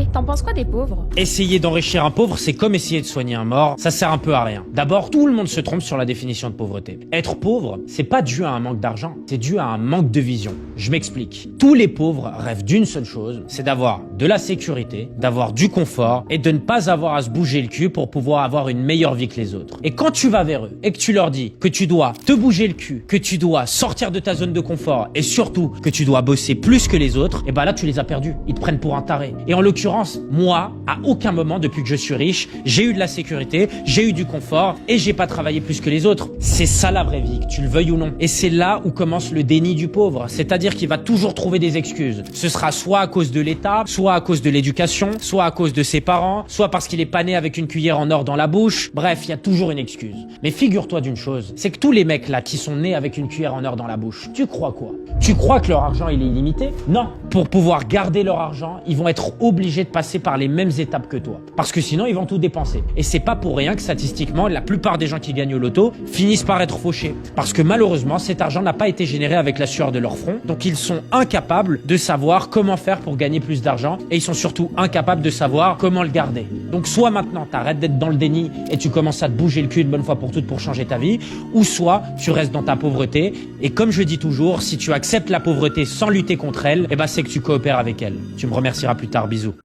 Hé, t'en penses quoi des pauvres? Essayer d'enrichir un pauvre, c'est comme essayer de soigner un mort, ça sert un peu à rien. D'abord, tout le monde se trompe sur la définition de pauvreté. Être pauvre, c'est pas dû à un manque d'argent, c'est dû à un manque de vision. Je m'explique. Tous les pauvres rêvent d'une seule chose, c'est d'avoir de la sécurité, d'avoir du confort et de ne pas avoir à se bouger le cul pour pouvoir avoir une meilleure vie que les autres. Et quand tu vas vers eux et que tu leur dis que tu dois te bouger le cul, que tu dois sortir de ta zone de confort et surtout que tu dois bosser plus que les autres, et ben là tu les as perdus. Ils te prennent pour un taré. Et en l'occurrence, moi, à aucun moment depuis que je suis riche, j'ai eu de la sécurité, j'ai eu du confort et j'ai pas travaillé plus que les autres. C'est ça la vraie vie, que tu le veuilles ou non. Et c'est là où commence le déni du pauvre. C'est-à-dire qu'il va toujours trouver des excuses. Ce sera soit à cause de l'État, soit à cause de l'éducation, soit à cause de ses parents, soit parce qu'il est pas né avec une cuillère en or dans la bouche. Bref, il y a toujours une excuse. Mais figure-toi d'une chose, c'est que tous les mecs là qui sont nés avec une cuillère en or dans la bouche, tu crois quoi? Tu crois que leur argent il est illimité? Non. Pour pouvoir garder leur argent, ils vont être obligés de passer par les mêmes étapes que toi. Parce que sinon, ils vont tout dépenser. Et c'est pas pour rien que statistiquement, la plupart des gens qui gagnent au loto finissent par être fauchés. Parce que malheureusement, cet argent n'a pas été généré avec la sueur de leur front. Donc ils sont incapables de savoir comment faire pour gagner plus d'argent. Et ils sont surtout incapables de savoir comment le garder. Donc soit maintenant, t'arrêtes d'être dans le déni et tu commences à te bouger le cul une bonne fois pour toutes pour changer ta vie. Ou soit tu restes dans ta pauvreté. Et comme je dis toujours, si tu acceptes la pauvreté sans lutter contre elle, eh ben c'est que tu coopères avec elle. Tu me remercieras plus tard. Bisous.